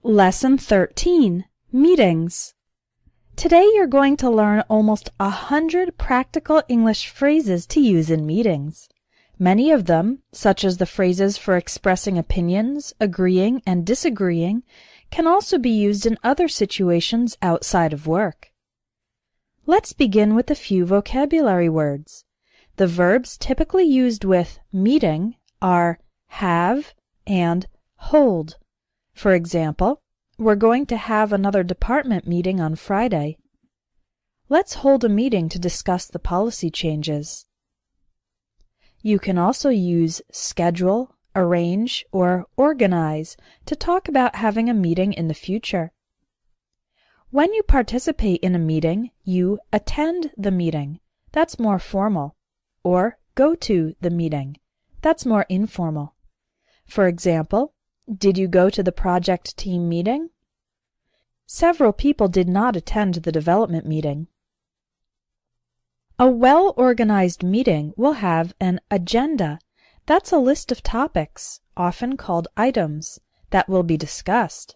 Lesson 13, Meetings. Today you're going to learn almost 100 practical English phrases to use in meetings. Many of them, such as the phrases for expressing opinions, agreeing, and disagreeing, can also be used in other situations outside of work. Let's begin with a few vocabulary words. The verbs typically used with meeting are have and hold. For example, we're going to have another department meeting on Friday. Let's hold a meeting to discuss the policy changes. You can also use schedule, arrange, or organize to talk about having a meeting in the future. When you participate in a meeting, you attend the meeting. That's more formal. Or go to the meeting. That's more informal. For example, did you go to the project team meeting? Several people did not attend the development meeting. A well-organized meeting will have an agenda. That's a list of topics, often called items, that will be discussed.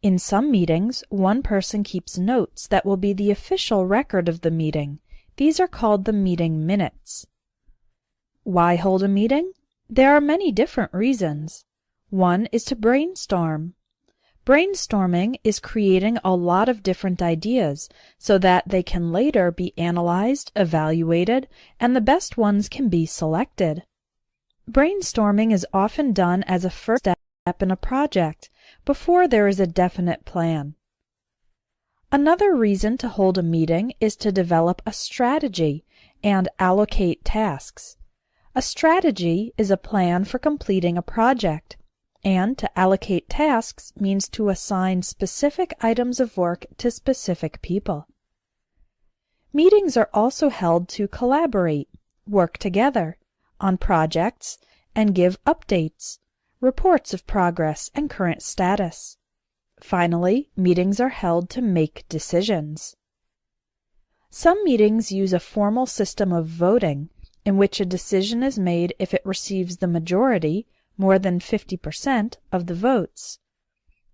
In some meetings, one person keeps notes that will be the official record of the meeting. These are called the meeting minutes. Why hold a meeting? There are many different reasons. One is to brainstorm. Brainstorming is creating a lot of different ideas so that they can later be analyzed, evaluated, and the best ones can be selected. Brainstorming is often done as a first step in a project before there is a definite plan. Another reason to hold a meeting is to develop a strategy and allocate tasks. A strategy is a plan for completing a project, and to allocate tasks means to assign specific items of work to specific people. Meetings are also held to collaborate, work together, on projects, and give updates, reports of progress and current status. Finally, meetings are held to make decisions. Some meetings use a formal system of voting, in which a decision is made if it receives the majority, more than 50%, of the votes.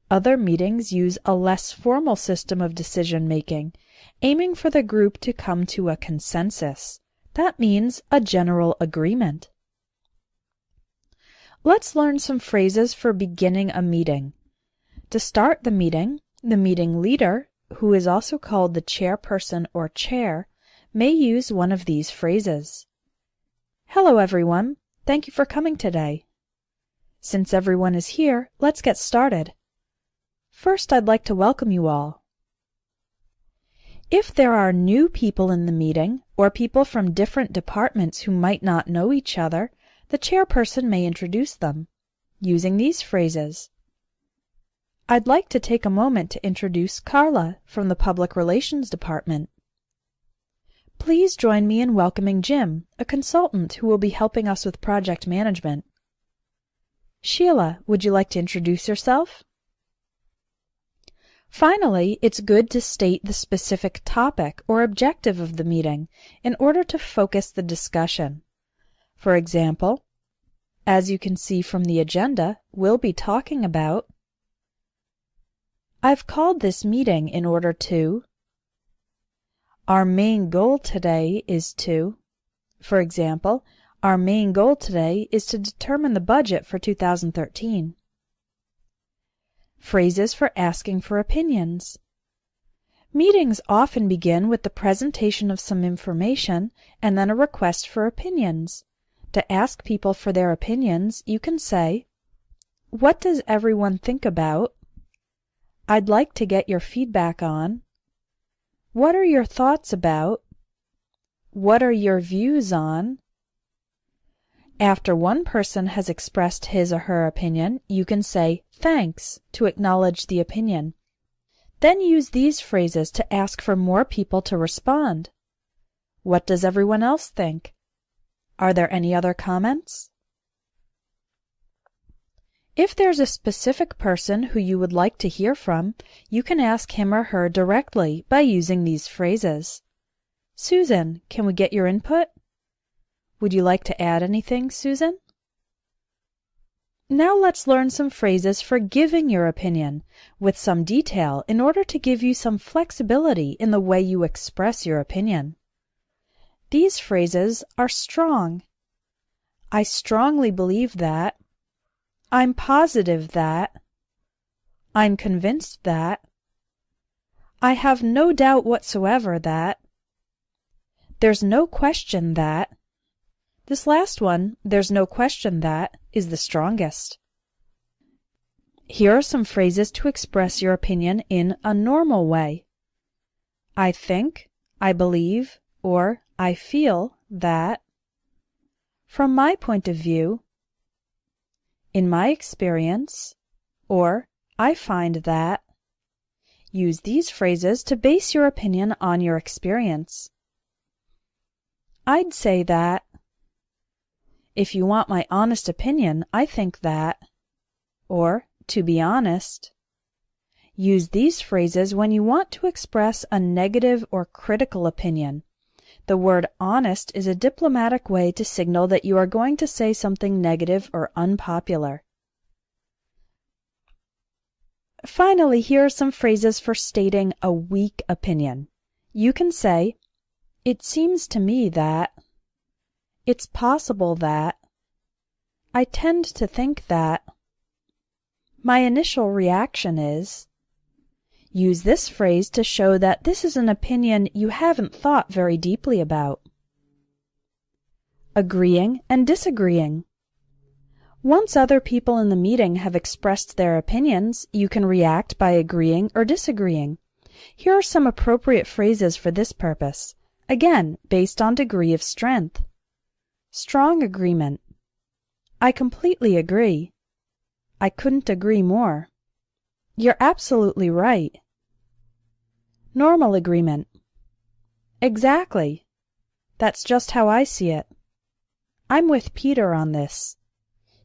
Other meetings use a less formal system of decision-making, aiming for the group to come to a consensus. That means a general agreement. Let's learn some phrases for beginning a meeting. To start the meeting leader, who is also called the chairperson or chair, may use one of these phrases. Hello, everyone. Thank you for coming today. Since everyone is here, let's get started. First, I'd like to welcome you all. If there are new people in the meeting, or people from different departments who might not know each other, the chairperson may introduce them, using these phrases. I'd like to take a moment to introduce Carla from the Public Relations Department. Please join me in welcoming Jim, a consultant who will be helping us with project management. Sheila, would you like to introduce yourself? Finally, it's good to state the specific topic or objective of the meeting in order to focus the discussion. For example, as you can see from the agenda, we'll be talking about I've called this meeting in order to. Our main goal today is to. For example, our main goal today is to determine the budget for 2013. Phrases for asking for opinions. Meetings often begin with the presentation of some information and then a request for opinions. To ask people for their opinions, you can say, "What does everyone think about?" "I'd like to get your feedback on." "What are your thoughts about?" "What are your views on?" After one person has expressed his or her opinion, you can say "thanks" to acknowledge the opinion. Then use these phrases to ask for more people to respond. What does everyone else think? Are there any other comments? If there's a specific person who you would like to hear from, you can ask him or her directly by using these phrases. Susan, can we get your input? Would you like to add anything, Susan? Now let's learn some phrases for giving your opinion, with some detail in order to give you some flexibility in the way you express your opinion. These phrases are strong. I strongly believe that. I'm positive that. I'm convinced that. I have no doubt whatsoever that. There's no question that. This last one, there's no question that, is the strongest. Here are some phrases to express your opinion in a normal way. I think, I believe, or I feel that. From my point of view. In my experience, or I find that. Use these phrases to base your opinion on your experience. I'd say that. If you want my honest opinion, I think that. Or, to be honest. Use these phrases when you want to express a negative or critical opinion. The word honest is a diplomatic way to signal that you are going to say something negative or unpopular. Finally, here are some phrases for stating a weak opinion. You can say, it seems to me that. It's possible that. I tend to think that. My initial reaction is. Use this phrase to show that this is an opinion you haven't thought very deeply about. Agreeing and disagreeing. Once other people in the meeting have expressed their opinions, you can react by agreeing or disagreeing. Here are some appropriate phrases for this purpose, again, based on degree of strength. Strong agreement. I completely agree. I couldn't agree more. You're absolutely right. Normal agreement. Exactly. That's just how I see it. I'm with Peter on this.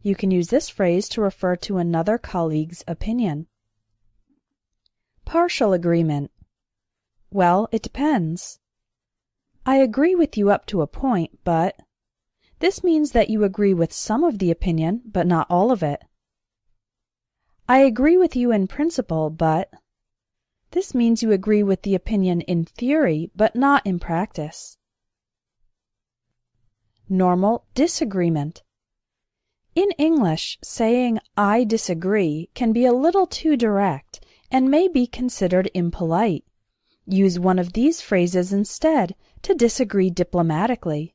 You can use this phrase to refer to another colleague's opinion. Partial agreement. Well, it depends. I agree with you up to a point, but. This means that you agree with some of the opinion, but not all of it. I agree with you in principle, but. This means you agree with the opinion in theory, but not in practice. Normal disagreement. In English, saying I disagree can be a little too direct and may be considered impolite. Use one of these phrases instead to disagree diplomatically.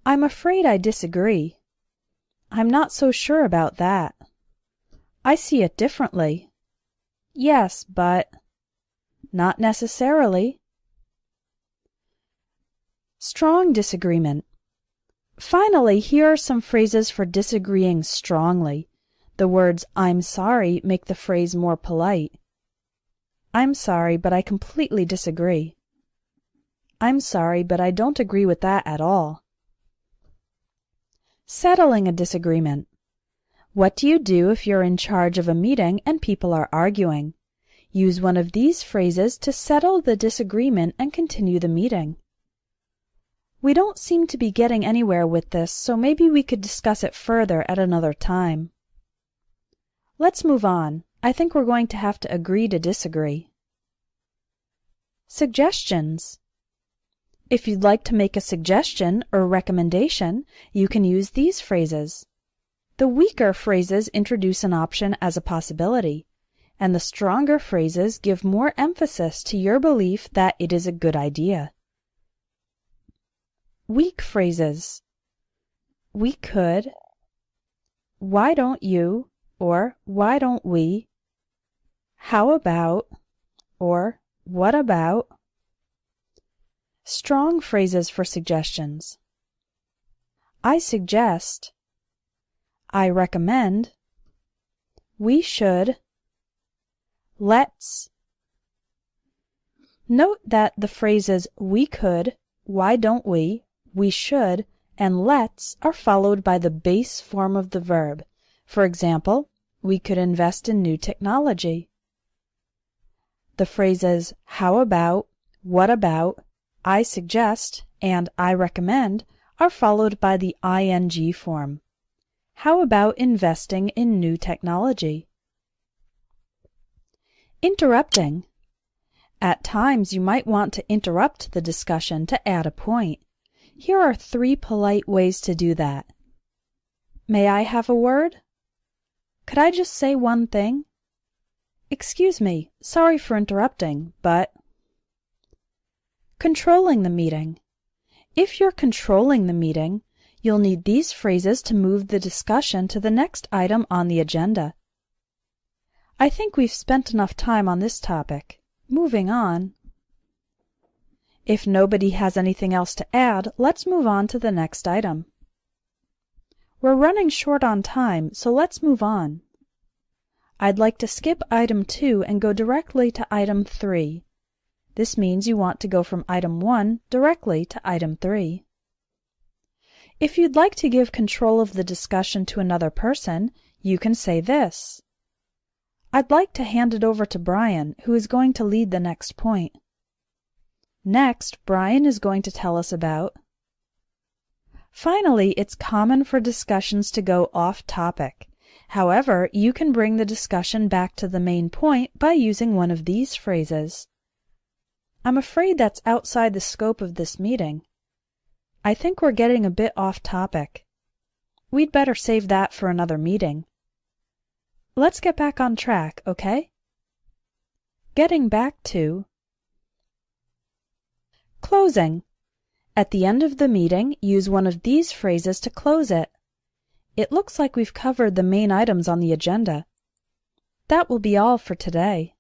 I'm afraid I disagree. I'm not so sure about that. I see it differently. Yes, but. Not necessarily. Strong disagreement. Finally, here are some phrases for disagreeing strongly. The words I'm sorry make the phrase more polite. I'm sorry, but I completely disagree. I'm sorry, but I don't agree with that at all. Settling a disagreement. What do you do if you're in charge of a meeting and people are arguing? Use one of these phrases to settle the disagreement and continue the meeting. We don't seem to be getting anywhere with this, so maybe we could discuss it further at another time. Let's move on. I think we're going to have to agree to disagree. Suggestions. If you'd like to make a suggestion or recommendation, you can use these phrases. The weaker phrases introduce an option as a possibility, and the stronger phrases give more emphasis to your belief that it is a good idea. Weak phrases. We could. Why don't you? Or why don't we? How about? Or what about? Strong phrases for suggestions. I suggest. I recommend. We should. Let's. Note that the phrases we could, why don't we should, and let's are followed by the base form of the verb. For example, we could invest in new technology. The phrases how about, what about, I suggest, and I recommend are followed by the ing form. How about investing in new technology? Interrupting. At times you might want to interrupt the discussion to add a point. Here are 3 polite ways to do that. May I have a word? Could I just say one thing? Excuse me, sorry for interrupting, but... Controlling the meeting. If you're controlling the meeting, you'll need these phrases to move the discussion to the next item on the agenda. I think we've spent enough time on this topic. Moving on. If nobody has anything else to add, let's move on to the next item. We're running short on time, so let's move on. I'd like to skip item 2 and go directly to item 3. This means you want to go from item 1 directly to item 3. If you'd like to give control of the discussion to another person, you can say this. I'd like to hand it over to Brian, who is going to lead the next point. Next, Brian is going to tell us about... Finally, it's common for discussions to go off topic. However, you can bring the discussion back to the main point by using one of these phrases. I'm afraid that's outside the scope of this meeting. I think we're getting a bit off topic. We'd better save that for another meeting. Let's get back on track, okay? Getting back to... Closing. At the end of the meeting, use one of these phrases to close it. It looks like we've covered the main items on the agenda. That will be all for today.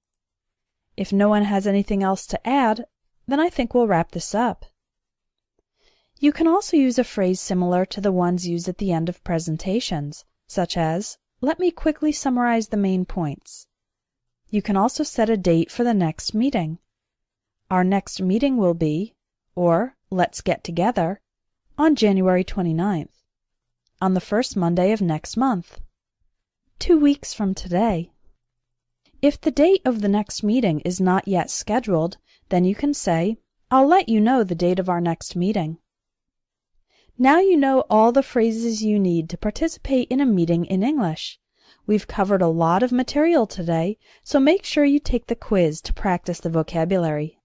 If no one has anything else to add, then I think we'll wrap this up. You can also use a phrase similar to the ones used at the end of presentations, such as, let me quickly summarize the main points. You can also set a date for the next meeting. Our next meeting will be, or let's get together, on January 29th, on the first Monday of next month, 2 weeks from today. If the date of the next meeting is not yet scheduled, then you can say, I'll let you know the date of our next meeting. Now you know all the phrases you need to participate in a meeting in English. We've covered a lot of material today, so make sure you take the quiz to practice the vocabulary.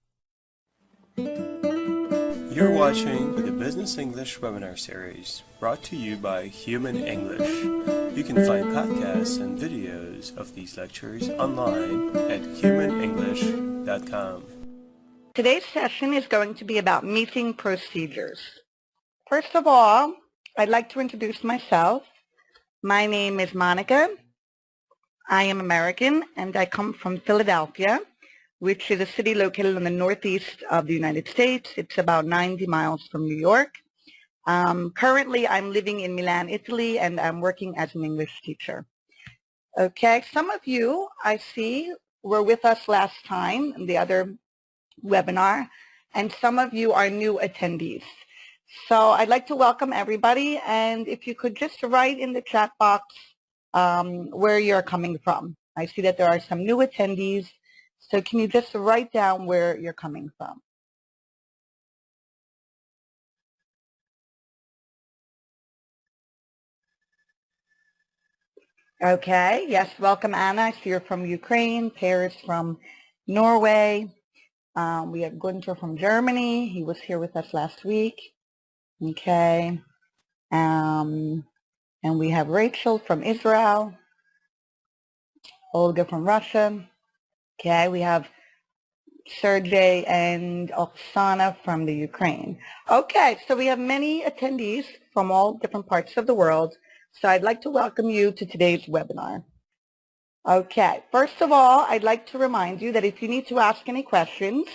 You're watching the Business English webinar series brought to you by Human English. You can find podcasts and videos of these lectures online at humanenglish.com. Today's session is going to be about meeting procedures. First of all, I'd like to introduce myself. My name is Monica. I am American and I come from Philadelphia, which is a city located in the northeast of the United States. It's about 90 miles from New York. Currently, I'm living in Milan, Italy, and I'm working as an English teacher. Okay, some of you, I see, were with us last time in the other webinar, and some of you are new attendees. So I'd like to welcome everybody, and if you could just write in the chat box where you're coming from. I see that there are some new attendees. So can you just write down where you're coming from? Okay, yes, welcome Anna. I see you're from Ukraine, Paris from Norway. We have Gunther from Germany. He was here with us last week. Okay. And we have Rachel from Israel. Olga from Russia. Okay, we have Sergey and Oksana from the Ukraine. Okay, so we have many attendees from all different parts of the world. So I'd like to welcome you to today's webinar. Okay, first of all, I'd like to remind you that if you need to ask any questions,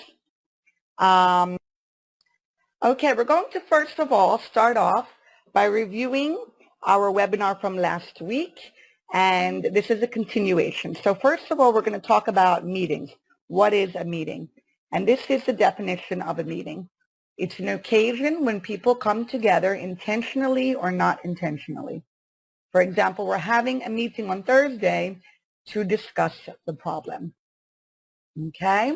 okay, we're going to first of all start off by reviewing our webinar from last week, and this is a continuation. So first of all, we're going to talk about meetings. What is a meeting? And this is the definition of a meeting. It's an occasion when people come together intentionally or not intentionally. For example, we're having a meeting on Thursday to discuss the problem. Okay?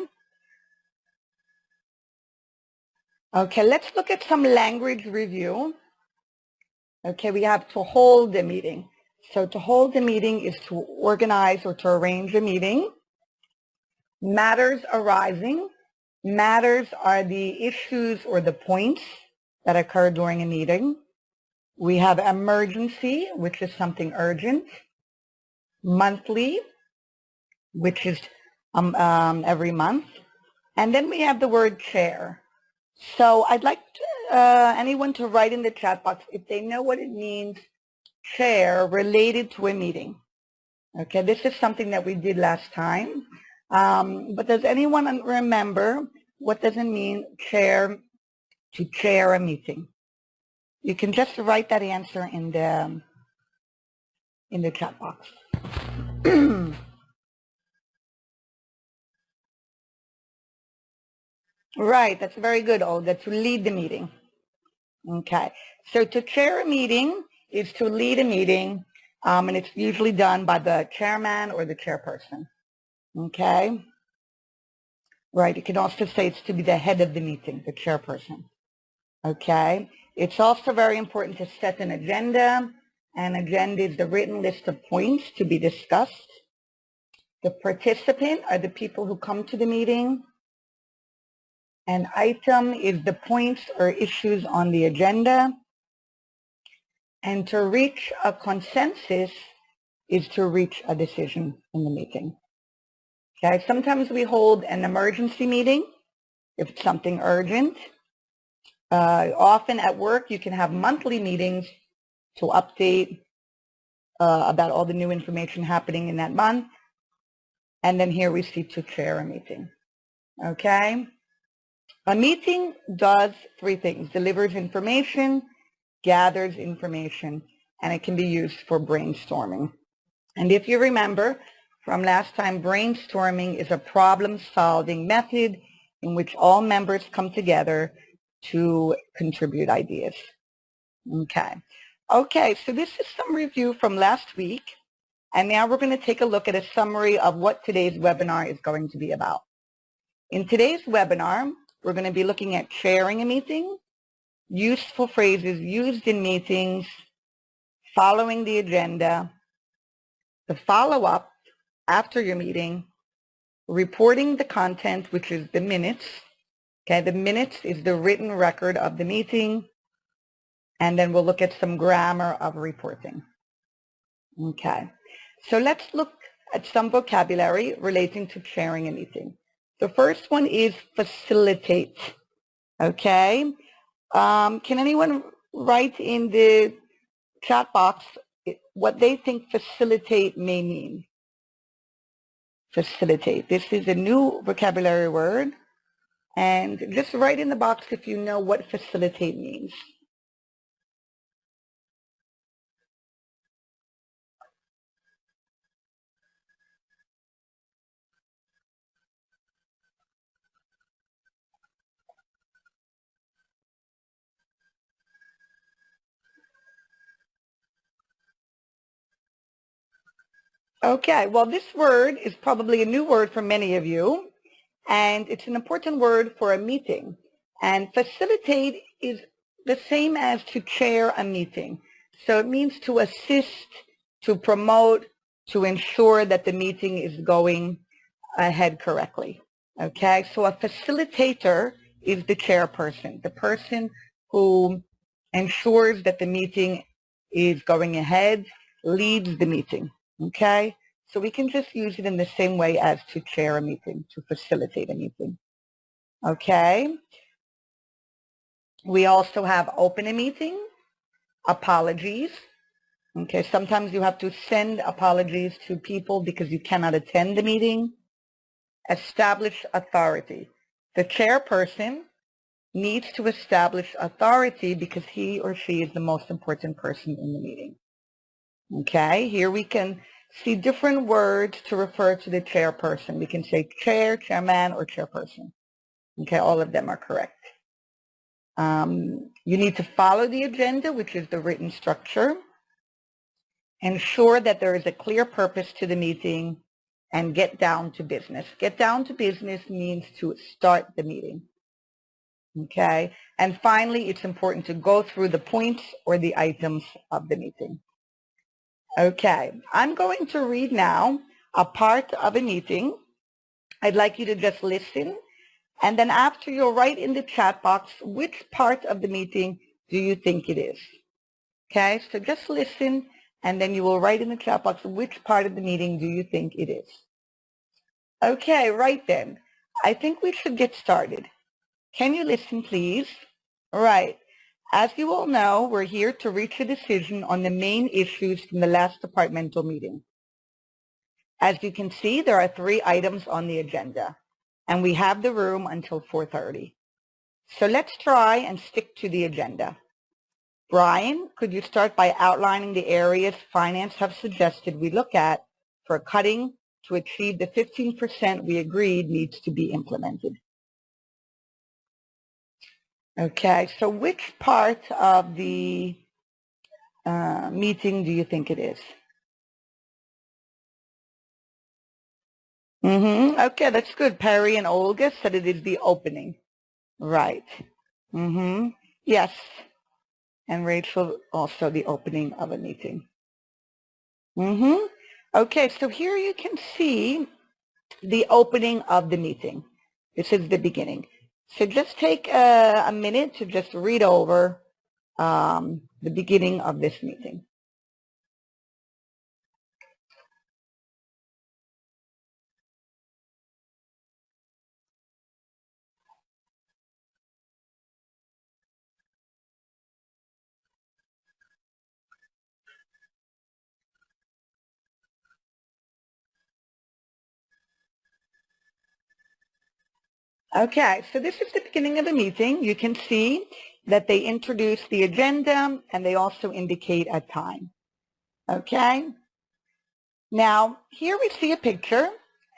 Okay, let's look at some language review. Okay, we have to hold the meeting. So to hold a meeting is to organize or to arrange a meeting. Matters arising. Matters are the issues or the points that occur during a meeting. We have emergency, which is something urgent. Monthly, which is every month. And then we have the word chair. So I'd like anyone to write in the chat box if they know what it means, chair, related to a meeting. Okay, this is something that we did last time. But does anyone remember what does it mean, chair, to chair a meeting? You can just write that answer in the chat box. Right, that's very good, Olga, to lead the meeting. Okay, so to chair a meeting is to lead a meeting, and it's usually done by the chairman or the chairperson. Okay, right, you can also say it's to be the head of the meeting, the chairperson. Okay, it's also very important to set an agenda. An agenda is the written list of points to be discussed. The participant are the people who come to the meeting. An item is the points or issues on the agenda. And to reach a consensus is to reach a decision in the meeting. Okay, sometimes we hold an emergency meeting if it's something urgent. Often at work you can have monthly meetings to update about all the new information happening in that month. And then here we see to chair a meeting. Okay? A meeting does three things: delivers information, gathers information, and it can be used for brainstorming. And if you remember from last time, brainstorming is a problem-solving method in which all members come together to contribute ideas. Okay. Okay, so this is some review from last week, and now we're going to take a look at a summary of what today's webinar is going to be about. In today's webinar, we're going to be looking at chairing a meeting, useful phrases used in meetings, following the agenda, the follow-up after your meeting, reporting the content, which is the minutes. Okay, the minutes is the written record of the meeting, and then we'll look at some grammar of reporting. Okay, so let's look at some vocabulary relating to chairing a meeting. The first one is facilitate. Okay, can anyone write in the chat box what they think facilitate may mean? Facilitate. This is a new vocabulary word, and just write in the box if you know what facilitate means. Okay, well, this word is probably a new word for many of you, and it's an important word for a meeting. And facilitate is the same as to chair a meeting. So it means to assist, to promote, to ensure that the meeting is going ahead correctly. Okay, so a facilitator is the chairperson, the person who ensures that the meeting is going ahead, leads the meeting. Okay, so we can just use it in the same way as to chair a meeting, to facilitate a meeting. Okay, we also have open a meeting, apologies. Okay, sometimes you have to send apologies to people because you cannot attend the meeting. Establish authority. The chairperson needs to establish authority because he or she is the most important person in the meeting. Okay, here we can see different words to refer to the chairperson. We can say chair, chairman, or chairperson. Okay, all of them are correct. You need to follow the agenda, which is the written structure. Ensure that there is a clear purpose to the meeting, and get down to business. Get down to business means to start the meeting. Okay, and finally, it's important to go through the points or the items of the meeting. Okay, I'm going to read now a part of a meeting. I'd like you to just listen, and then after you'll write in the chat box which part of the meeting do you think it is. Okay, so just listen, and then you will write in the chat box which part of the meeting do you think it is. Okay, right then. I think we should get started. Can you listen, please? All right. As you all know, we're here to reach a decision on the main issues from the last departmental meeting. As you can see, there are 3 items on the agenda, and we have the room until 4:30. So let's try and stick to the agenda. Brian, could you start by outlining the areas finance have suggested we look at for cutting to achieve the 15% we agreed needs to be implemented? Okay, so which part of the meeting do you think it is? Okay, that's good. Perry and Olga said it is the opening. Right. Yes. And Rachel also the opening of a meeting. Okay, so here you can see the opening of the meeting. This is the beginning. So just take a minute to just read over the beginning of this meeting. Okay, so this is the beginning of the meeting. You can see that they introduce the agenda and they also indicate a time. Okay? Now, here we see a picture,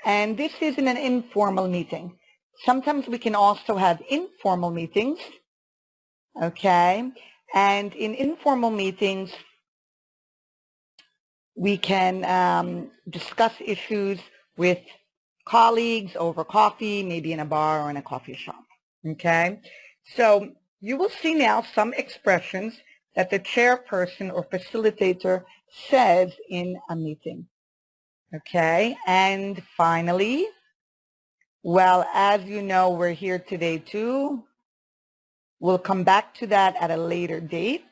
and this is in an informal meeting. Sometimes we can also have informal meetings. Okay? And in informal meetings, we can discuss issues with colleagues over coffee, maybe in a bar or in a coffee shop. Okay? So you will see now some expressions that the chairperson or facilitator says in a meeting. Okay? And finally, well, as you know, we're here today too. We'll come back to that at a later date.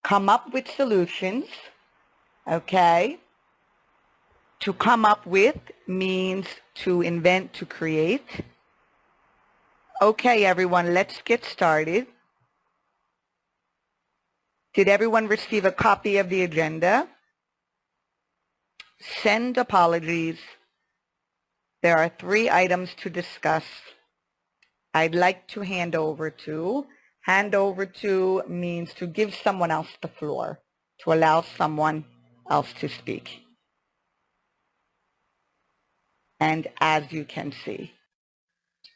Come up with solutions. Okay? To come up with means to invent, to create. Okay, everyone, let's get started. Did everyone receive a copy of the agenda? Send apologies. There are 3 items to discuss. I'd like to hand over to. Hand over to means to give someone else the floor, to allow someone else to speak. And as you can see.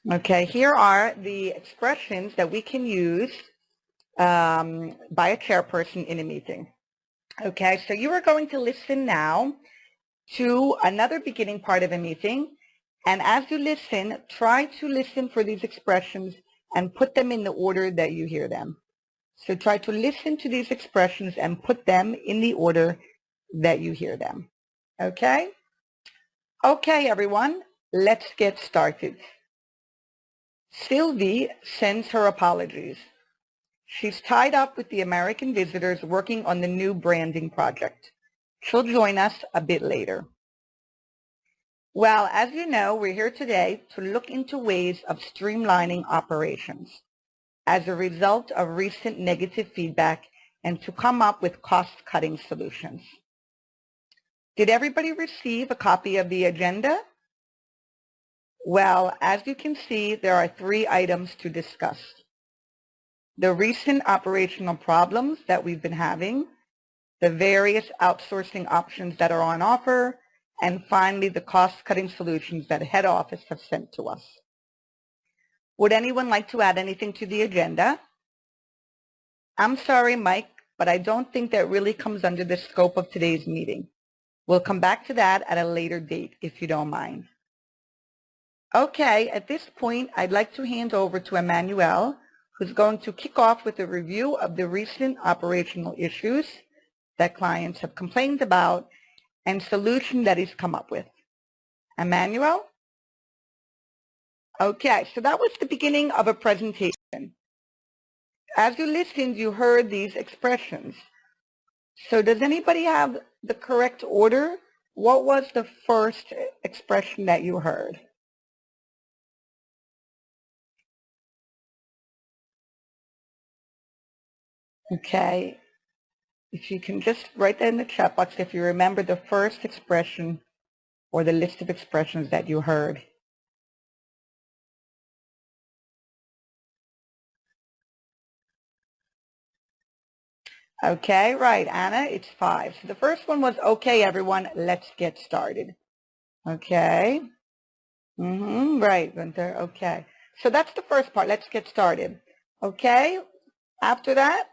Okay, here are the expressions that we can use by a chairperson in a meeting. Okay, so you are going to listen now to another beginning part of a meeting. And as you listen, try to listen for these expressions and put them in the order that you hear them. So try to listen to these expressions and put them in the order that you hear them. Okay? Okay, everyone, let's get started. Sylvie sends her apologies. She's tied up with the American visitors working on the new branding project. She'll join us a bit later. Well, as you know, we're here today to look into ways of streamlining operations as a result of recent negative feedback and to come up with cost-cutting solutions. Did everybody receive a copy of the agenda? Well, as you can see, there are 3 items to discuss. The recent operational problems that we've been having, the various outsourcing options that are on offer, and finally the cost-cutting solutions that head office have sent to us. Would anyone like to add anything to the agenda? I'm sorry, Mike, but I don't think that really comes under the scope of today's meeting. We'll come back to that at a later date, if you don't mind. Okay, at this point, I'd like to hand over to Emmanuel, who's going to kick off with a review of the recent operational issues that clients have complained about and solution that he's come up with. Emmanuel? Okay, so that was the beginning of a presentation. As you listened, you heard these expressions. So does anybody have the correct order? What was the first expression that you heard? Okay, if you can just write that in the chat box if you remember the first expression or the list of expressions that you heard. Okay, right, Anna, it's 5. So the first one was, okay, everyone, let's get started. Okay. Right, Gunther, okay. So that's the first part, let's get started. Okay, after that?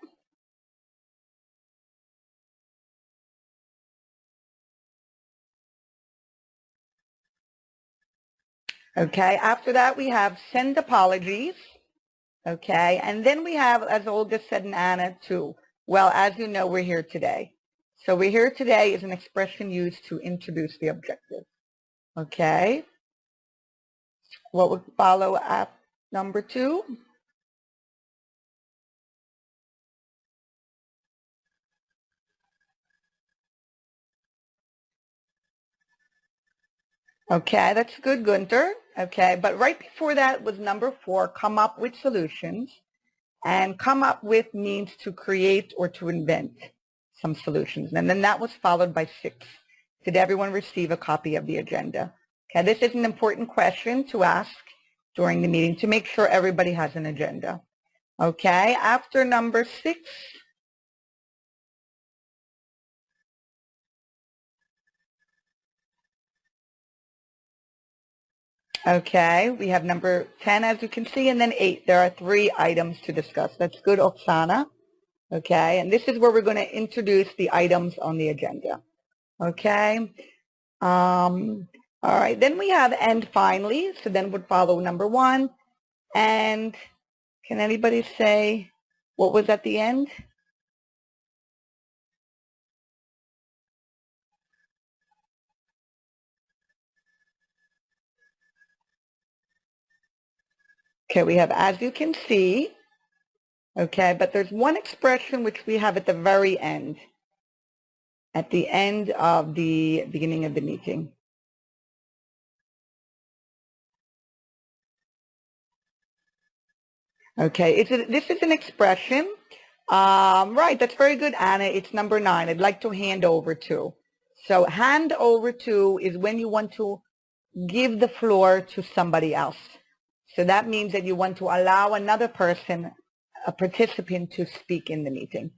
Okay, after that we have send apologies. Okay, and then we have, as Olga said and Anna too, well, as you know, we're here today. So we're here today is an expression used to introduce the objective. Okay, what would follow at number 2? Okay, that's good, Gunther. Okay, but right before that was number 4, come up with solutions. And come up with means to create or to invent some solutions. And then that was followed by 6. Did everyone receive a copy of the agenda? Okay, this is an important question to ask during the meeting to make sure everybody has an agenda. Okay, after number 6, okay, we have number 10 as you can see, and then 8. There are 3 items to discuss. That's good, Oksana. Okay, and this is where we're going to introduce the items on the agenda. Okay, all right, then we have and finally, so then would follow number 1. And can anybody say what was at the end? Okay, we have as you can see, okay, but there's one expression which we have at the very end, at the end of the beginning of the meeting. Okay, this is an expression. Right, that's very good, Anna. It's number 9. I'd like to hand over to. So hand over to is when you want to give the floor to somebody else. So that means that you want to allow another person, a participant, to speak in the meeting.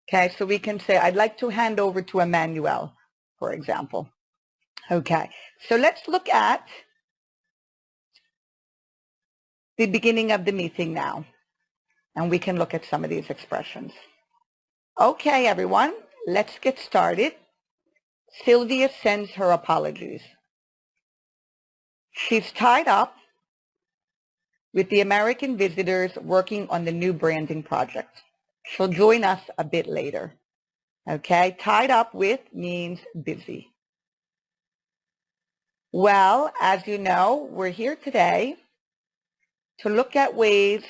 Okay, so we can say, I'd like to hand over to Emmanuel, for example. Okay, so let's look at the beginning of the meeting now, and we can look at some of these expressions. Okay, everyone, let's get started. Sylvia sends her apologies. She's tied up with the American visitors working on the new branding project. She'll join us a bit later. Okay, tied up with means busy. Well, as you know, we're here today to look at ways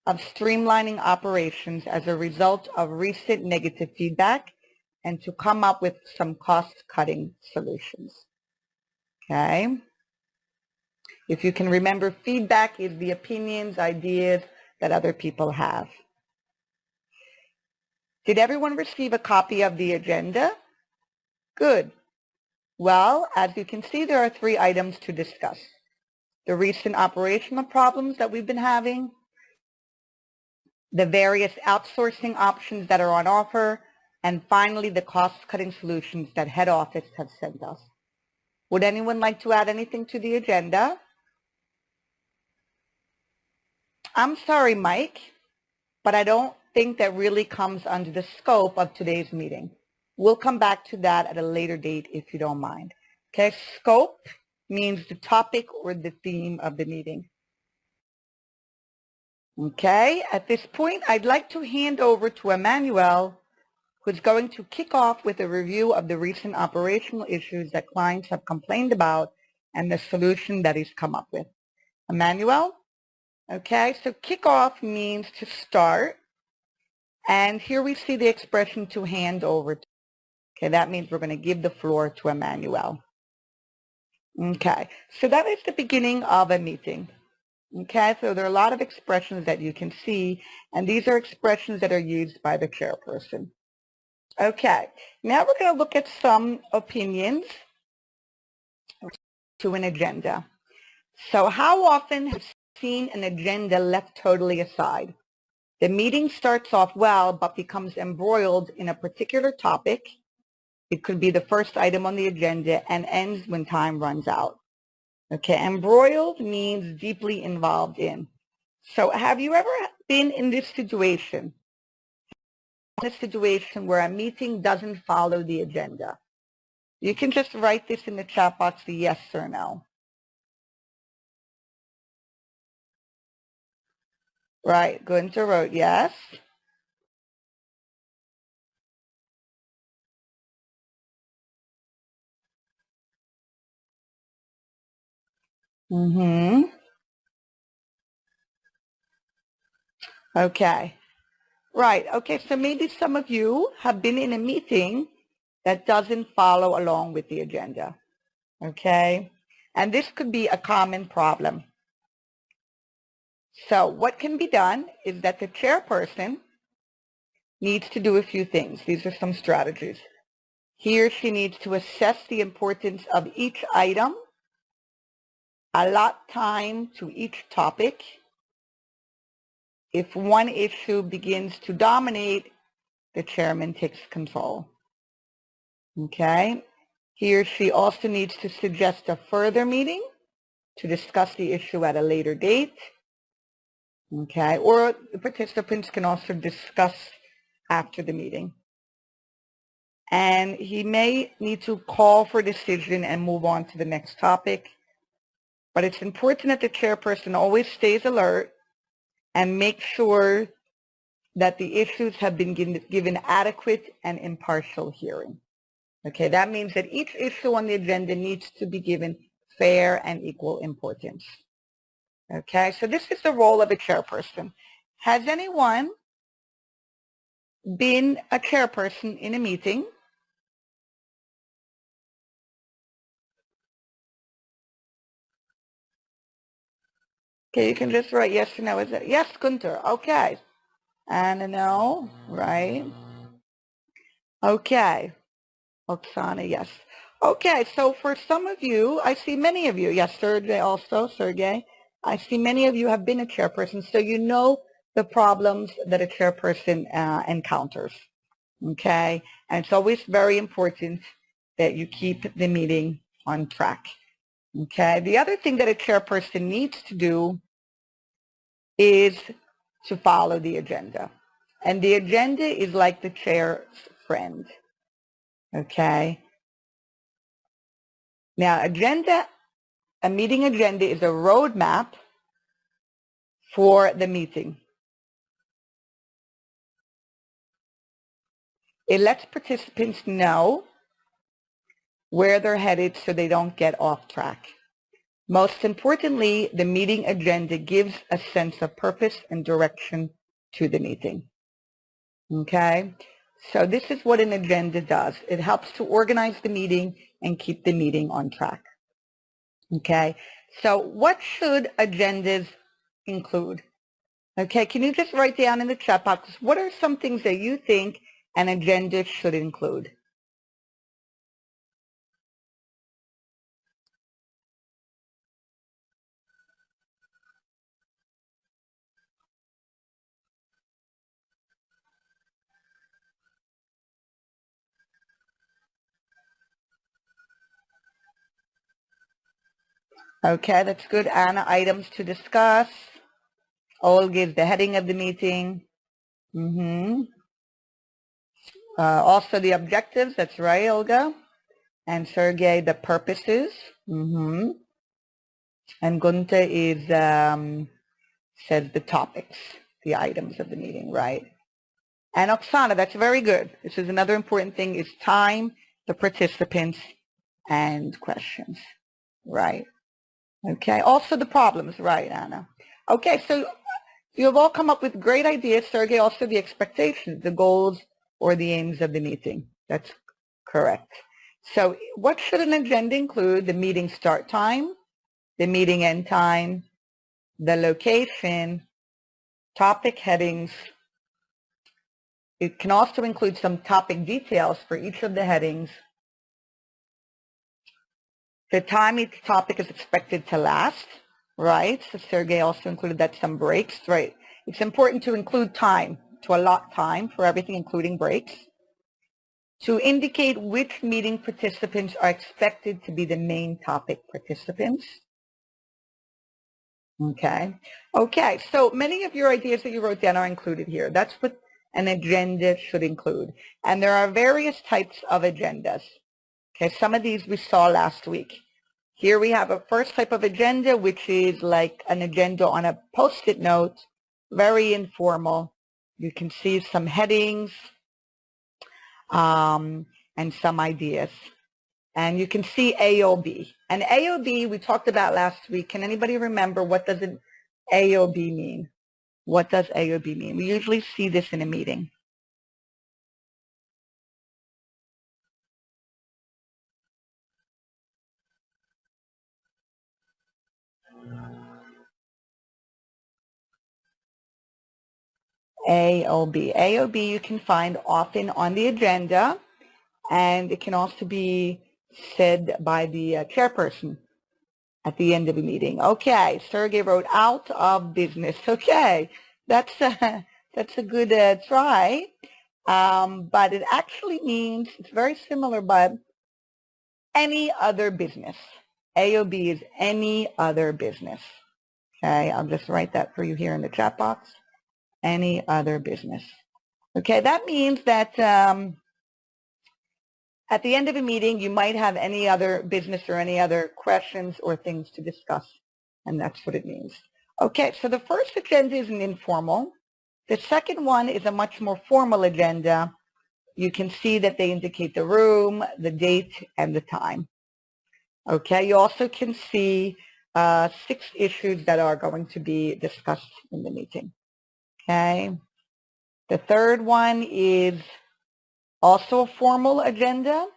of streamlining operations as a result of recent negative feedback and to come up with some cost-cutting solutions. Okay? If you can remember, feedback is the opinions, ideas that other people have. Did everyone receive a copy of the agenda? Good. Well, as you can see, there are 3 items to discuss. The recent operational problems that we've been having, the various outsourcing options that are on offer, and finally, the cost-cutting solutions that head office have sent us. Would anyone like to add anything to the agenda? I'm sorry, Mike, but I don't think that really comes under the scope of today's meeting. We'll come back to that at a later date if you don't mind. Okay, scope means the topic or the theme of the meeting. Okay, at this point, I'd like to hand over to Emmanuel, who's going to kick off with a review of the recent operational issues that clients have complained about and the solution that he's come up with. Emmanuel? Okay, so kick off means to start. And here we see the expression to hand over. Okay, that means we're going to give the floor to Emmanuel. Okay, so that is the beginning of a meeting. Okay, so there are a lot of expressions that you can see, and these are expressions that are used by the chairperson. Okay, now we're going to look at some opinions to an agenda. So how often have you seen an agenda left totally aside? The meeting starts off well, but becomes embroiled in a particular topic. It could be the first item on the agenda and ends when time runs out. Okay, embroiled means deeply involved in. So have you ever been in this situation? A situation where a meeting doesn't follow the agenda? You can just write this in the chat box, the yes or no. Right, Gunther wrote yes. Okay. Right. Okay. So maybe some of you have been in a meeting that doesn't follow along with the agenda. Okay. And this could be a common problem. So what can be done is that the chairperson needs to do a few things. These are some strategies. He or she needs to assess the importance of each item, allot time to each topic. If one issue begins to dominate, the chairman takes control. Okay? He or she also needs to suggest a further meeting to discuss the issue at a later date. Okay? Or the participants can also discuss after the meeting. And he may need to call for a decision and move on to the next topic. But it's important that the chairperson always stays alert and make sure that the issues have been given adequate and impartial hearing. Okay, that means that each issue on the agenda needs to be given fair and equal importance. Okay, so this is the role of a chairperson. Has anyone been a chairperson in a meeting? Okay, you can just write yes or no. Is it yes, Gunther? Okay. And a no, right? Okay. Oksana, yes. Okay, so for some of you, I see many of you. Yes, Sergey also, Sergey. I see many of you have been a chairperson, so you know the problems that a chairperson encounters. Okay, and it's always very important that you keep the meeting on track. Okay, the other thing that a chairperson needs to do is to follow the agenda. And the agenda is like the chair's friend. Okay. Now, a meeting agenda is a roadmap for the meeting. It lets participants know where they're headed so they don't get off track. Most importantly, the meeting agenda gives a sense of purpose and direction to the meeting. Okay? So this is what an agenda does. It helps to organize the meeting and keep the meeting on track. Okay? So what should agendas include? Okay, can you just write down in the chat box, what are some things that you think an agenda should include? Okay, that's good. Anna, items to discuss. Olga is the heading of the meeting. Also the objectives, that's right, Olga. And Sergey, the purposes. And Gunther is says the topics, the items of the meeting, right? And Oksana, that's very good. This is another important thing is time, the participants, and questions, right? Okay, also the problems, right, Anna? Okay, so you have all come up with great ideas, Sergey, also the expectations, the goals, or the aims of the meeting. That's correct. So what should an agenda include? The meeting start time, the meeting end time, the location, topic headings. It can also include some topic details for each of the headings. The time each topic is expected to last, right? So Sergey also included that some breaks, right? It's important to include time, to allot time for everything, including breaks. To indicate which meeting participants are expected to be the main topic participants. Okay. Okay, so many of your ideas that you wrote down are included here. That's what an agenda should include. And there are various types of agendas. Okay, some of these we saw last week. Here we have a first type of agenda, which is like an agenda on a Post-it note, very informal. You can see some headings and some ideas. And you can see AOB. And AOB we talked about last week. Can anybody remember what does an AOB mean? What does AOB mean? We usually see this in a meeting. AOB. AOB you can find often on the agenda, and it can also be said by the chairperson at the end of a meeting. Okay, Sergey wrote out of business. Okay, that's a good try, but it actually means, it's very similar, but any other business. AOB is any other business. Okay, I'll just write that for you here in the chat box. Any other business. Okay, that means that at the end of a meeting, you might have any other business or any other questions or things to discuss, and that's what it means. Okay, so the first agenda is an informal. The second one is a much more formal agenda. You can see that they indicate the room, the date, and the time. Okay, you also can see 6 issues that are going to be discussed in the meeting. Okay, the third one is also a formal agenda.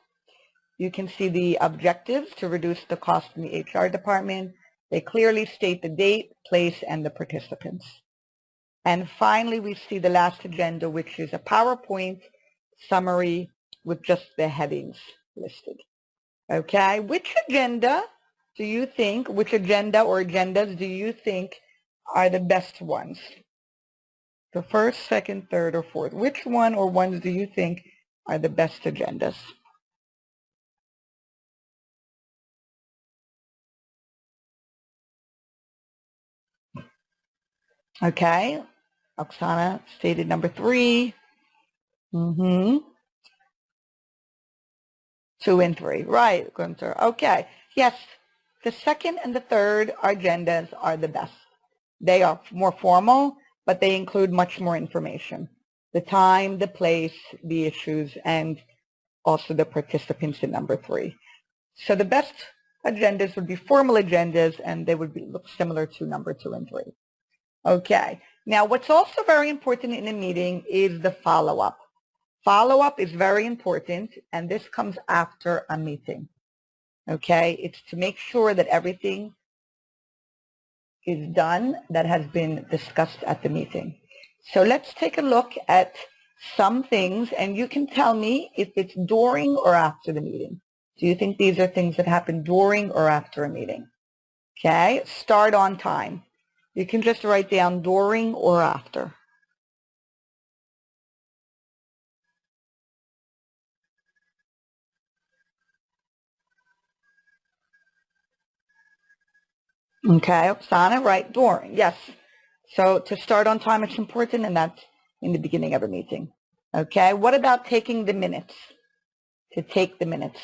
You can see the objectives to reduce the cost in the HR department. They clearly state the date, place, and the participants. And finally, we see the last agenda, which is a PowerPoint summary with just the headings listed. Okay, which agenda do you think, which agenda or agendas do you think are the best ones? The first, second, third, or fourth. Which one or ones do you think are the best agendas? Okay, Oksana stated number 3. 2 and 3, right, Gunther. Okay, yes, the second and the third agendas are the best. They are more formal, but they include much more information. The time, the place, the issues, and also the participants in number 3. So the best agendas would be formal agendas, and they would look similar to number 2 and 3. Okay, now what's also very important in a meeting is the follow-up. Follow-up is very important, and this comes after a meeting. Okay, it's to make sure that everything is done that has been discussed at the meeting. So let's take a look at some things, and you can tell me if it's during or after the meeting. Do you think these are things that happen during or after a meeting? Okay, start on time. You can just write down during or after. Okay, Oksana, right, during, yes. So to start on time, it's important, and that's in the beginning of a meeting. Okay, what about taking the minutes? To take the minutes.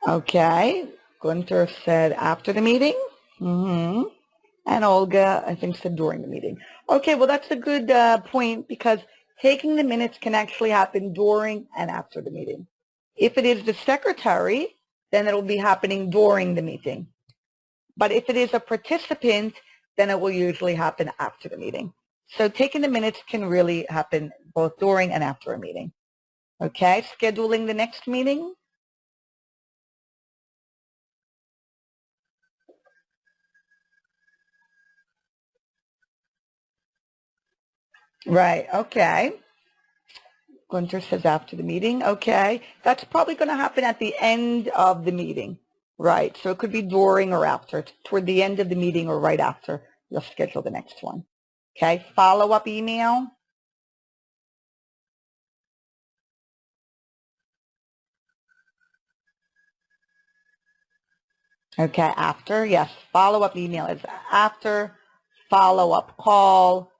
Okay. Gunther said after the meeting. And Olga, I think, said during the meeting. Okay, well, that's a good point because taking the minutes can actually happen during and after the meeting. If it is the secretary, then it will be happening during the meeting. But if it is a participant, then it will usually happen after the meeting. So taking the minutes can really happen both during and after a meeting. Okay, scheduling the next meeting. Right, okay. Gunter says after the meeting. Okay, that's probably going to happen at the end of the meeting. Right, so it could be during or after, toward the end of the meeting or right after. You'll schedule the next one. Okay, follow-up email. Okay, after, yes, follow-up email is after. Follow-up call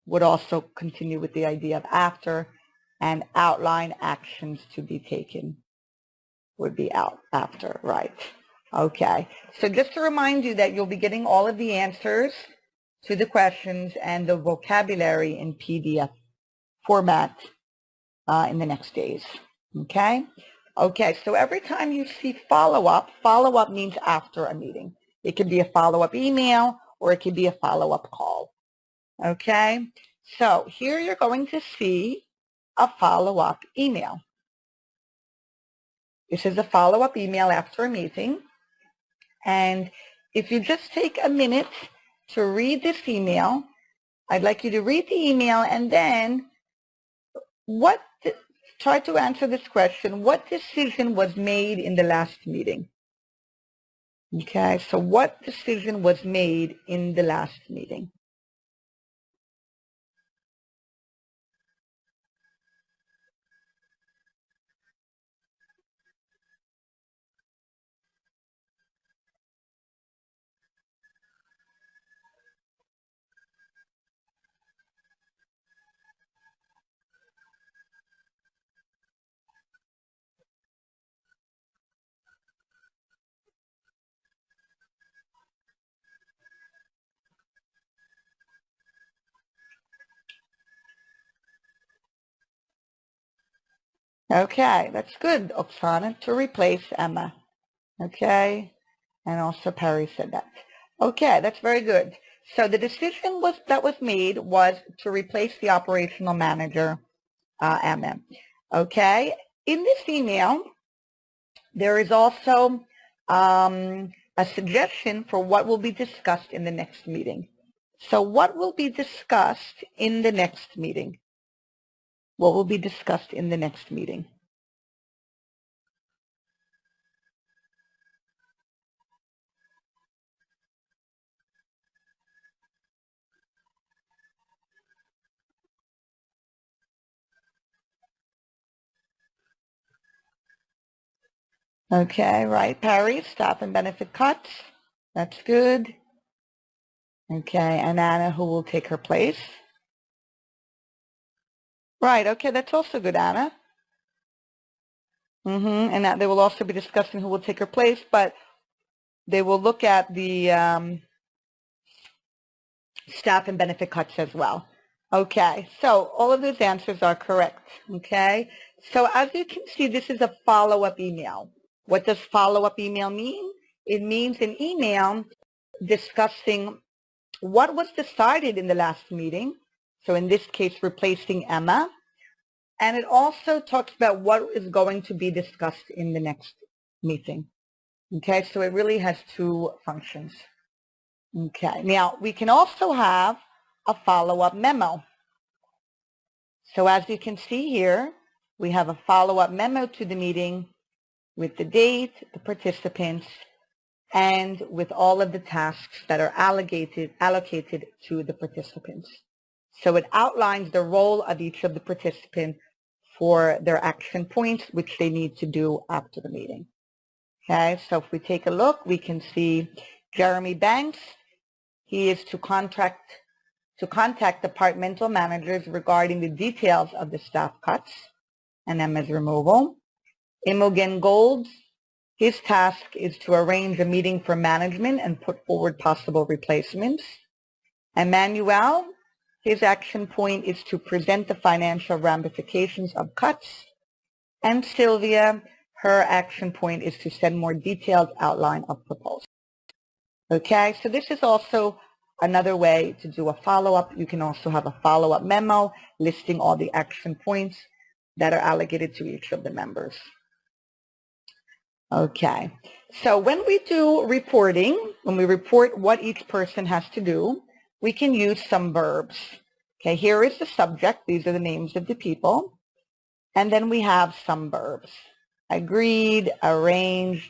would also continue with the idea of after, and outline actions to be taken would be out after, right? Okay, so just to remind you that you'll be getting all of the answers to the questions and the vocabulary in PDF format in the next days, okay? Okay, so every time you see follow-up means after a meeting. It could be a follow-up email or it could be a follow-up call, okay? So here you're going to see a follow-up email. This is a follow-up email after a meeting. And if you just take a minute to read this email, I'd like you to read the email and then try to answer this question. What decision was made in the last meeting? Okay, so what decision was made in the last meeting? Okay, that's good, Oksana, to replace Emma. Okay, and also Perry said that. Okay, that's very good. So the decision that was made was to replace the operational manager, Emma. Okay, in this email, there is also a suggestion for what will be discussed in the next meeting. So what will be discussed in the next meeting? What will be discussed in the next meeting? Okay, right, Perry, staff and benefit cuts. That's good. Okay, and Anna, who will take her place. Right, okay, that's also good, Anna. And that they will also be discussing who will take her place, but they will look at the staff and benefit cuts as well. Okay, so all of those answers are correct, okay? So as you can see, this is a follow-up email. What does follow-up email mean? It means an email discussing what was decided in the last meeting, so in this case, replacing Emma, and it also talks about what is going to be discussed in the next meeting. Okay, so it really has two functions. Okay, now we can also have a follow-up memo. So as you can see here, we have a follow-up memo to the meeting with the date, the participants, and with all of the tasks that are allocated to the participants. So it outlines the role of each of the participants for their action points, which they need to do after the meeting. Okay, so if we take a look, we can see Jeremy Banks. He is to contact departmental managers regarding the details of the staff cuts and Emma's removal. Imogen Gold His task is to arrange a meeting for management and put forward possible replacements. Emmanuel, his action point is to present the financial ramifications of cuts. And Sylvia, her action point is to send more detailed outline of proposals. Okay, so this is also another way to do a follow-up. You can also have a follow-up memo listing all the action points that are allocated to each of the members. Okay, so when we do reporting, when we report what each person has to do, we can use some verbs. Okay, here is the subject. These are the names of the people. And then we have some verbs. Agreed, arranged,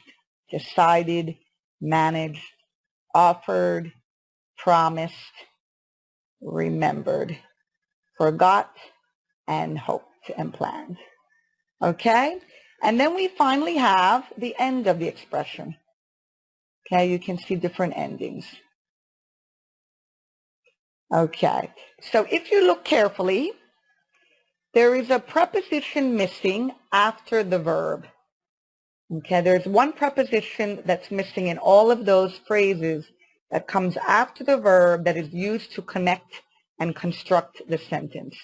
decided, managed, offered, promised, remembered, forgot, and hoped and planned. Okay? And then we finally have the end of the expression. Okay, you can see different endings. Okay, so if you look carefully, there is a preposition missing after the verb. Okay, there's one preposition that's missing in all of those phrases that comes after the verb that is used to connect and construct the sentence.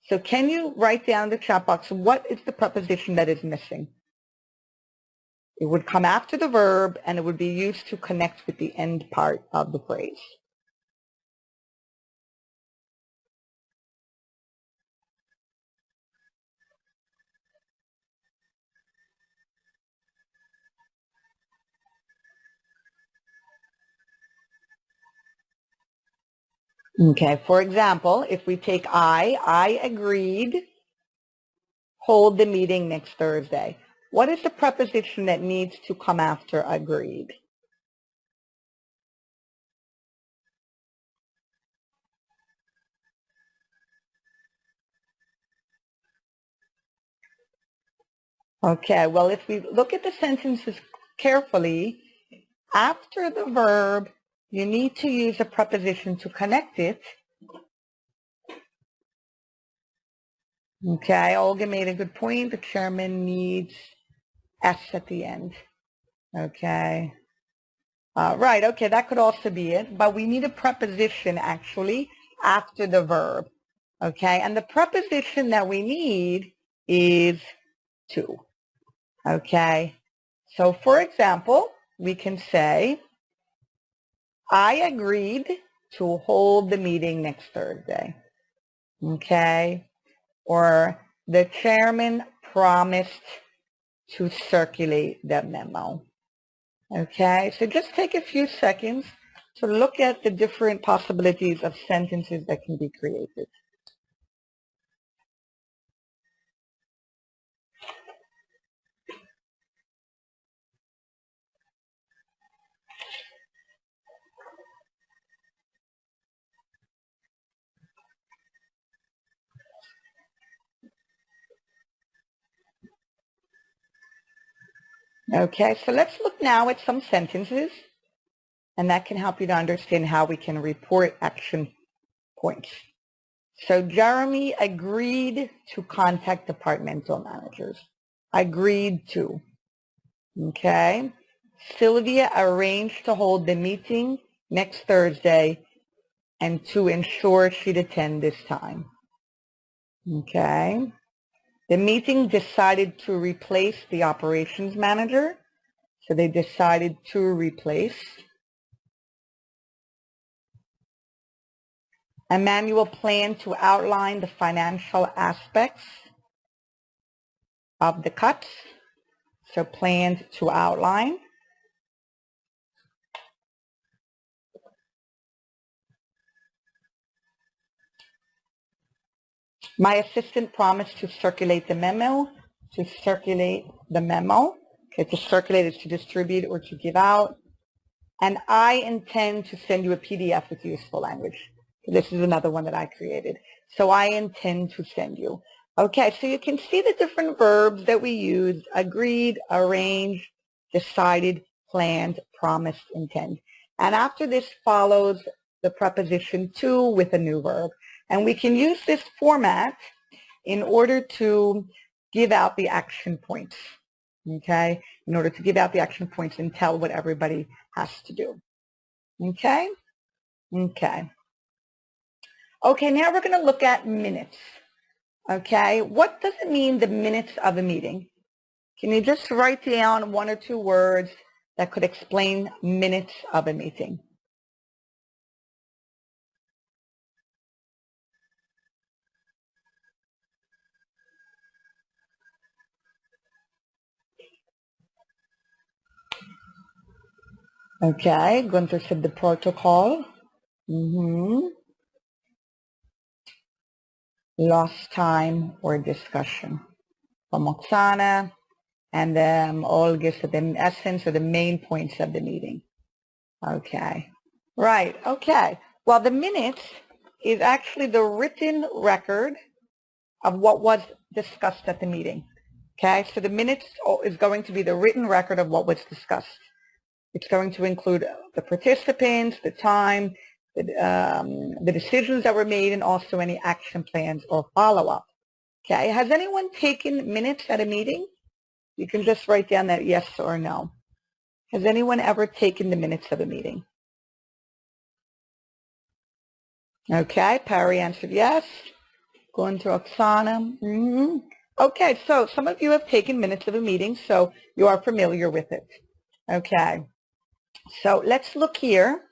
So can you write down in the chat box, what is the preposition that is missing? It would come after the verb and it would be used to connect with the end part of the phrase. Okay, for example, if we take I agreed, hold the meeting next Thursday. What is the preposition that needs to come after agreed? Okay, well, if we look at the sentences carefully, after the verb, you need to use a preposition to connect it. Okay, Olga made a good point. The chairman needs S at the end. Okay. Right, okay, that could also be it. But we need a preposition, actually, after the verb. Okay, and the preposition that we need is to. Okay, so for example, we can say, I agreed to hold the meeting next Thursday. Okay, or the chairman promised to circulate the memo. Okay, so just take a few seconds to look at the different possibilities of sentences that can be created. Okay, so let's look now at some sentences, and that can help you to understand how we can report action points. So Jeremy agreed to contact departmental managers. Agreed to. Okay. Sylvia arranged to hold the meeting next Thursday and to ensure she'd attend this time. Okay. The meeting decided to replace the operations manager. So they decided to replace. Emmanuel planned to outline the financial aspects of the cuts. So planned to outline. My assistant promised to circulate the memo. To circulate the memo. Okay, to circulate is to distribute or to give out. And I intend to send you a PDF with useful language. This is another one that I created. So I intend to send you. Okay, so you can see the different verbs that we used: agreed, arranged, decided, planned, promised, intend. And after this follows the preposition to with a new verb. And we can use this format in order to give out the action points. okay, in order to give out the action points and tell what everybody has to do. Okay? Okay. Okay, now we're going to look at minutes. Okay, what does it mean, the minutes of a meeting? Can you just write down one or two words that could explain minutes of a meeting? Okay, Gunther said the protocol. Lost time or discussion. From Oksana, and then Olga said the essence or the main points of the meeting. Okay, right, okay. Well, the minutes is actually the written record of what was discussed at the meeting. Okay, so the minutes is going to be the written record of what was discussed. It's going to include the participants, the time, the decisions that were made, and also any action plans or follow-up. Okay, has anyone taken minutes at a meeting? You can just write down that yes or no. Has anyone ever taken the minutes of a meeting? Okay, Parry answered yes. Going to Oksana. Okay, so some of you have taken minutes of a meeting, so you are familiar with it. Okay, so let's look here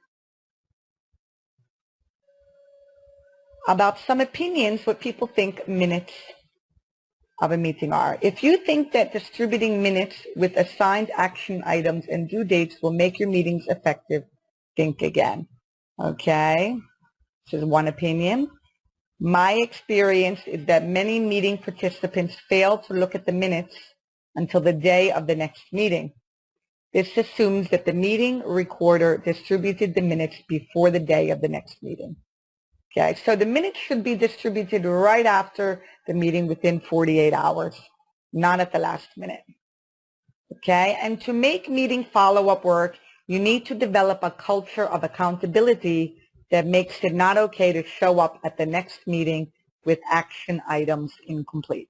about some opinions, what people think minutes of a meeting are. If you think that distributing minutes with assigned action items and due dates will make your meetings effective, think again. Okay, this is one opinion. My experience is that many meeting participants fail to look at the minutes until the day of the next meeting. This assumes that the meeting recorder distributed the minutes before the day of the next meeting. Okay, so the minutes should be distributed right after the meeting within 48 hours, not at the last minute. Okay, and to make meeting follow-up work, you need to develop a culture of accountability that makes it not okay to show up at the next meeting with action items incomplete.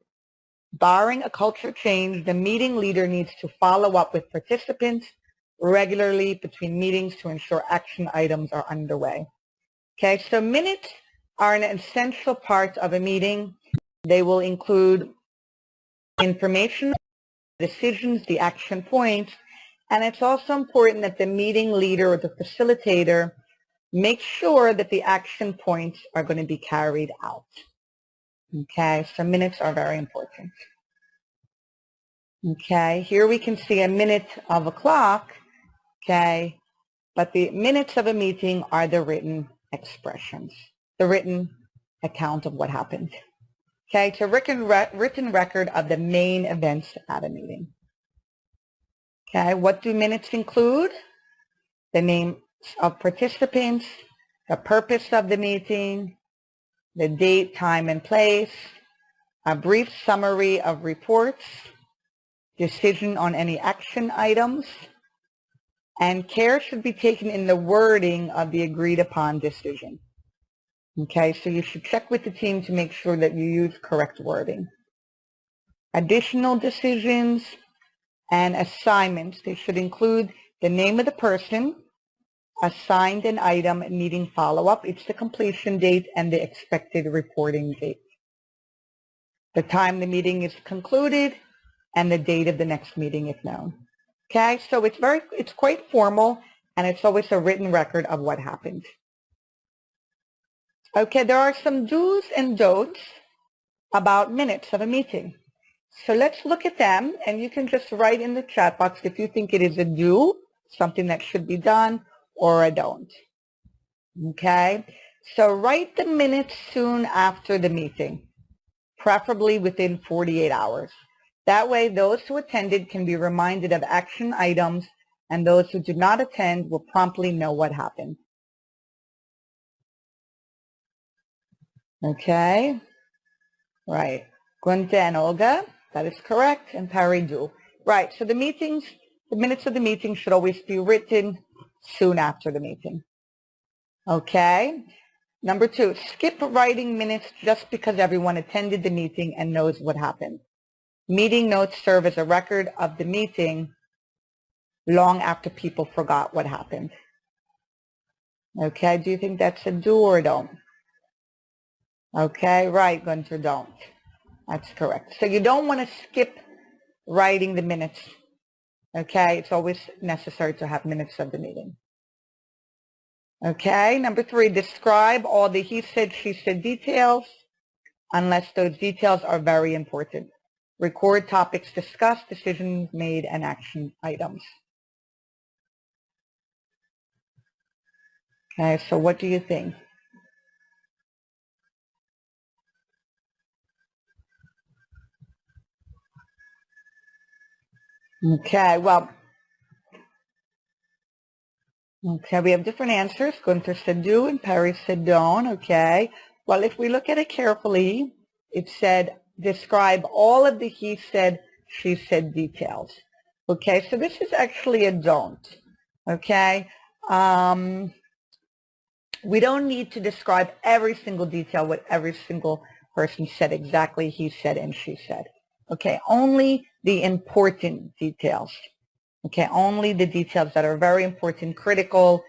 Barring a culture change, the meeting leader needs to follow up with participants regularly between meetings to ensure action items are underway. Okay, so minutes are an essential part of a meeting. They will include information, decisions, the action points, and it's also important that the meeting leader or the facilitator make sure that the action points are going to be carried out. Okay, so minutes are very important. Okay, here we can see a minute of a clock, okay, but the minutes of a meeting are the written expressions, the written account of what happened. Okay, it's a written record of the main events at a meeting. Okay, what do minutes include? The names of participants, the purpose of the meeting, the date, time, and place, a brief summary of reports, decision on any action items, and care should be taken in the wording of the agreed upon decision. Okay, so you should check with the team to make sure that you use correct wording. Additional decisions and assignments, they should include the name of the person, assigned an item needing follow-up, it's the completion date and the expected reporting date. The time the meeting is concluded and the date of the next meeting if known. Okay, so it's quite formal and it's always a written record of what happened. Okay, there are some do's and don'ts about minutes of a meeting. So let's look at them and you can just write in the chat box if you think it is a do, something that should be done, or a don't. Okay, so write the minutes soon after the meeting, preferably within 48 hours. That way, those who attended can be reminded of action items, and those who did not attend will promptly know what happened. Okay, right. Gunther and Olga, that is correct, and Parry do. Right, so the minutes of the meeting should always be written soon after the meeting. Okay. Number 2, skip writing minutes just because everyone attended the meeting and knows what happened. Meeting notes serve as a record of the meeting long after people forgot what happened. Okay, do you think that's a do or don't? Okay, right, Gunther, don't. That's correct. So you don't want to skip writing the minutes. Okay, it's always necessary to have minutes of the meeting. Okay, number 3, describe all the he said, she said details unless those details are very important. Record topics discussed, decisions made, and action items. Okay, so what do you think? Okay, well, okay, we have different answers. Gunther said do and Perry said don't. Okay, well, if we look at it carefully, it said describe all of the he said, she said details. Okay, so this is actually a don't. Okay, we don't need to describe every single detail, what every single person said exactly, he said and she said. Okay, only the important details. Okay, only the details that are very important, critical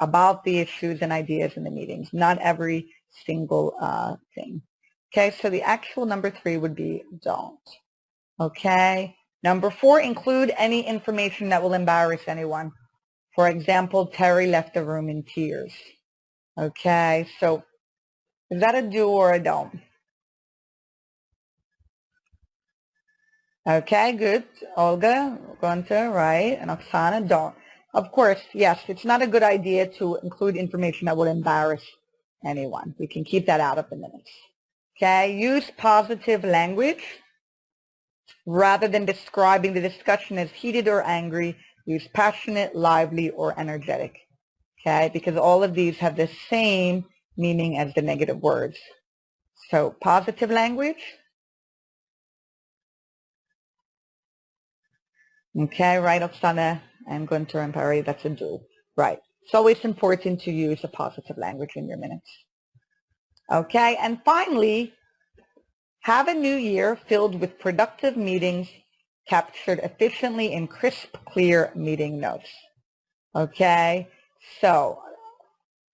about the issues and ideas in the meetings, not every single thing. Okay, so the actual number 3 would be don't. Okay, number 4, include any information that will embarrass anyone. For example, Terry left the room in tears. Okay, so is that a do or a don't? Okay, good. Olga, Gunther, right, and Oksana, don't. Of course, yes, it's not a good idea to include information that will embarrass anyone. We can keep that out of the minutes. Okay, use positive language. Rather than describing the discussion as heated or angry, use passionate, lively, or energetic. Okay, because all of these have the same meaning as the negative words. So positive language. Okay, right, Oksana and Gunther and Perry, that's a do. Right. It's always important to use a positive language in your minutes. Okay, and finally, have a new year filled with productive meetings captured efficiently in crisp, clear meeting notes. Okay, so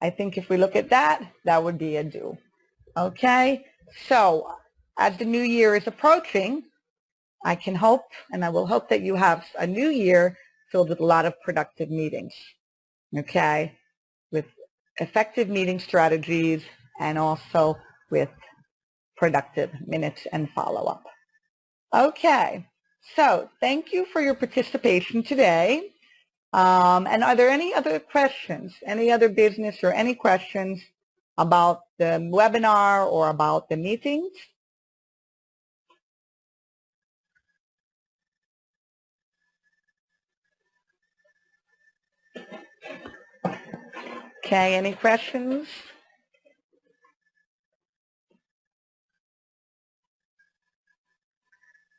I think if we look at that, that would be a do. Okay, so as the new year is approaching, I can hope, and I will hope that you have a new year filled with a lot of productive meetings, okay, with effective meeting strategies and also with productive minutes and follow-up. Okay, so thank you for your participation today. And are there any other questions, any other business or any questions about the webinar or about the meetings? Okay, any questions?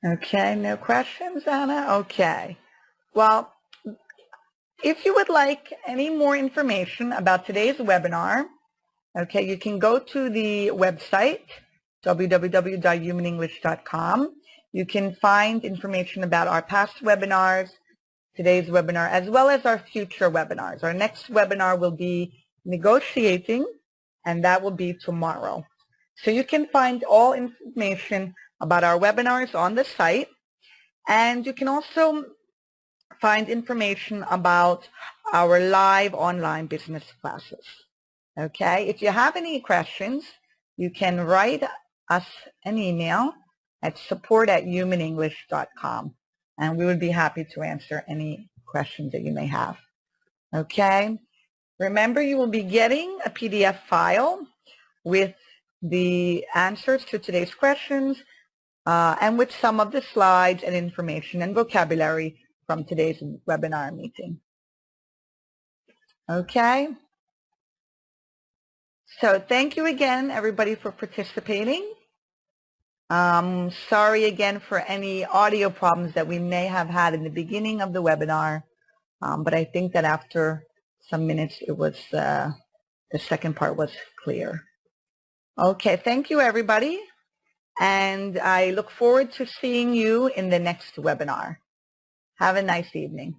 Okay, no questions, Anna? Okay. Well, if you would like any more information about today's webinar, okay, you can go to the website, www.humanenglish.com. You can find information about our past webinars, today's webinar, as well as our future webinars. Our next webinar will be negotiating, and that will be tomorrow. So you can find all information about our webinars on the site, and you can also find information about our live online business classes. Okay, if you have any questions, you can write us an email at support@humanenglish.com, and we would be happy to answer any questions that you may have. Okay, remember you will be getting a PDF file with the answers to today's questions and with some of the slides and information and vocabulary from today's webinar meeting. Okay. So thank you again, everybody, for participating. Sorry again for any audio problems that we may have had in the beginning of the webinar, but I think that after some minutes, it was the second part was clear. Okay, thank you, everybody, and I look forward to seeing you in the next webinar. Have a nice evening.